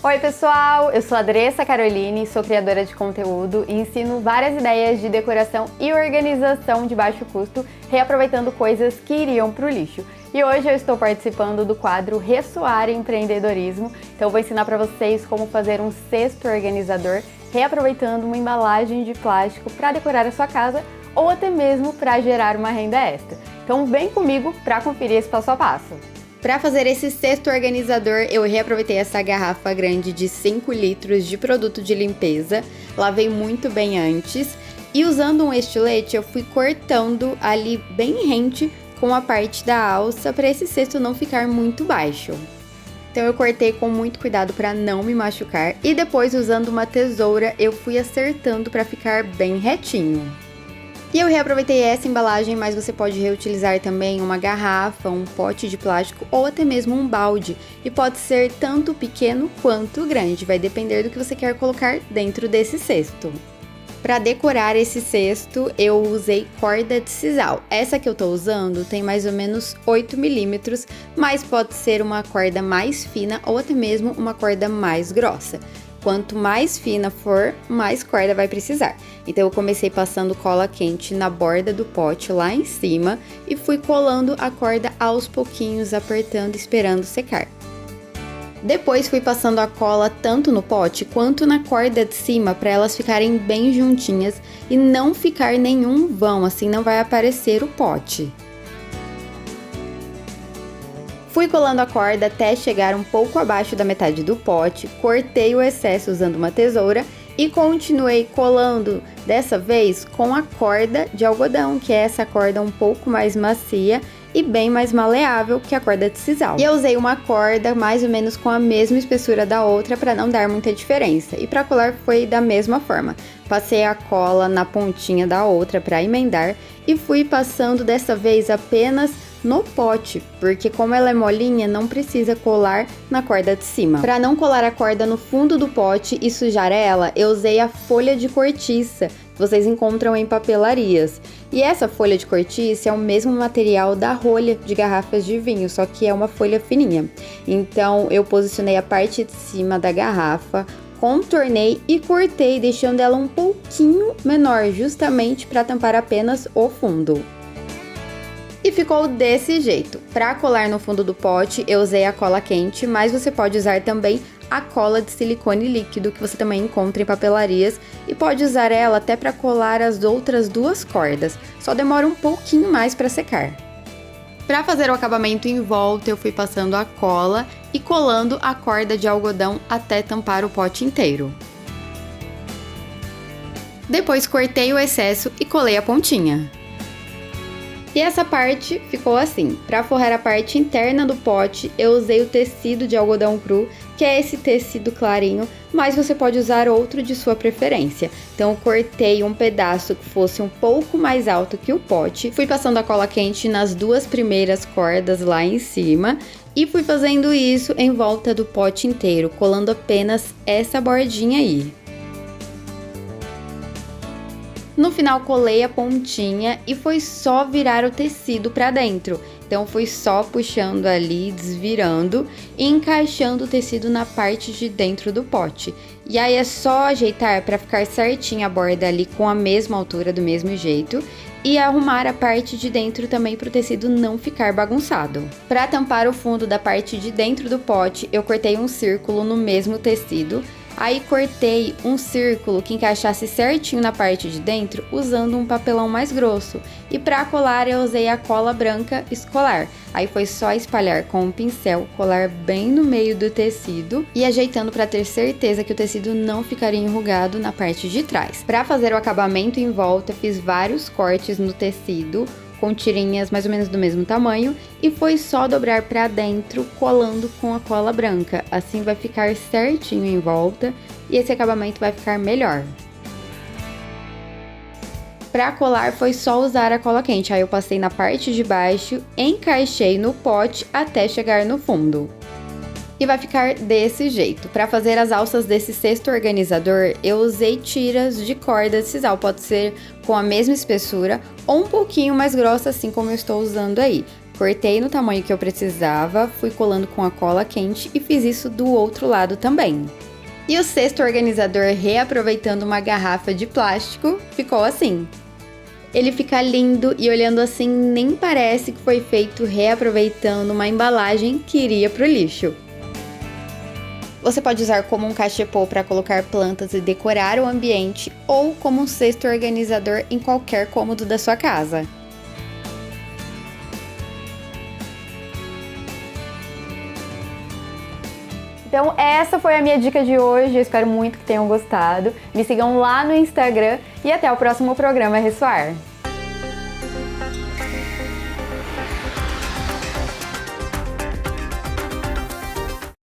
Oi pessoal, eu sou a Andressa Caroline, sou criadora de conteúdo e ensino várias ideias de decoração e organização de baixo custo, reaproveitando coisas que iriam para o lixo. E hoje eu estou participando do quadro Ressoar Empreendedorismo, então eu vou ensinar para vocês como fazer um cesto organizador reaproveitando uma embalagem de plástico para decorar a sua casa ou até mesmo para gerar uma renda extra. Então vem comigo para conferir esse passo a passo. Para fazer esse cesto organizador, eu reaproveitei essa garrafa grande de 5 litros de produto de limpeza, lavei muito bem antes e usando um estilete eu fui cortando ali bem rente com a parte da alça para esse cesto não ficar muito baixo. Então eu cortei com muito cuidado para não me machucar e depois usando uma tesoura eu fui acertando para ficar bem retinho. E eu reaproveitei essa embalagem, mas você pode reutilizar também uma garrafa, um pote de plástico ou até mesmo um balde. E pode ser tanto pequeno quanto grande, vai depender do que você quer colocar dentro desse cesto. Para decorar esse cesto, eu usei corda de sisal. Essa que eu tô usando tem mais ou menos 8 milímetros, mas pode ser uma corda mais fina ou até mesmo uma corda mais grossa. Quanto mais fina for, mais corda vai precisar. Então eu comecei passando cola quente na borda do pote lá em cima e fui colando a corda aos pouquinhos, apertando e esperando secar. Depois fui passando a cola tanto no pote quanto na corda de cima para elas ficarem bem juntinhas e não ficar nenhum vão, assim não vai aparecer o pote. Fui colando a corda até chegar um pouco abaixo da metade do pote, cortei o excesso usando uma tesoura e continuei colando, dessa vez com a corda de algodão, que é essa corda um pouco mais macia e bem mais maleável que a corda de sisal. E eu usei uma corda mais ou menos com a mesma espessura da outra para não dar muita diferença. E para colar foi da mesma forma. Passei a cola na pontinha da outra para emendar e fui passando dessa vez apenas no pote, porque como ela é molinha, não precisa colar na corda de cima. Para não colar a corda no fundo do pote e sujar ela, eu usei a folha de cortiça, que vocês encontram em papelarias. E essa folha de cortiça é o mesmo material da rolha de garrafas de vinho, só que é uma folha fininha. Então eu posicionei a parte de cima da garrafa, contornei e cortei, deixando ela um pouquinho menor, justamente para tampar apenas o fundo. E ficou desse jeito. Para colar no fundo do pote, eu usei a cola quente, mas você pode usar também a cola de silicone líquido, que você também encontra em papelarias, e pode usar ela até para colar as outras duas cordas, só demora um pouquinho mais para secar. Para fazer o acabamento em volta, eu fui passando a cola e colando a corda de algodão até tampar o pote inteiro. Depois cortei o excesso e colei a pontinha. E essa parte ficou assim. Para forrar a parte interna do pote, eu usei o tecido de algodão cru, que é esse tecido clarinho, mas você pode usar outro de sua preferência. Então eu cortei um pedaço que fosse um pouco mais alto que o pote, fui passando a cola quente nas duas primeiras cordas lá em cima e fui fazendo isso em volta do pote inteiro, colando apenas essa bordinha aí. No final colei a pontinha e foi só virar o tecido para dentro. Então fui só puxando ali, desvirando e encaixando o tecido na parte de dentro do pote. E aí é só ajeitar para ficar certinha a borda ali com a mesma altura, do mesmo jeito. E arrumar a parte de dentro também para o tecido não ficar bagunçado. Para tampar o fundo da parte de dentro do pote, eu cortei um círculo no mesmo tecido. Aí cortei um círculo que encaixasse certinho na parte de dentro usando um papelão mais grosso. E para colar eu usei a cola branca escolar. Aí foi só espalhar com um pincel, colar bem no meio do tecido e ajeitando para ter certeza que o tecido não ficaria enrugado na parte de trás. Para fazer o acabamento em volta, fiz vários cortes no tecido, com tirinhas mais ou menos do mesmo tamanho e foi só dobrar para dentro colando com a cola branca, assim vai ficar certinho em volta e esse acabamento vai ficar melhor. Para colar foi só usar a cola quente, aí eu passei na parte de baixo, encaixei no pote até chegar no fundo. E vai ficar desse jeito. Para fazer as alças desse cesto organizador, eu usei tiras de corda de sisal, pode ser com a mesma espessura ou um pouquinho mais grossa, assim como eu estou usando aí. Cortei no tamanho que eu precisava, fui colando com a cola quente e fiz isso do outro lado também. E o cesto organizador, reaproveitando uma garrafa de plástico, ficou assim. Ele fica lindo e olhando assim nem parece que foi feito reaproveitando uma embalagem que iria pro lixo. Você pode usar como um cachepô para colocar plantas e decorar o ambiente ou como um cesto organizador em qualquer cômodo da sua casa. Então essa foi a minha dica de hoje, eu espero muito que tenham gostado. Me sigam lá no Instagram e até o próximo programa Ressoar.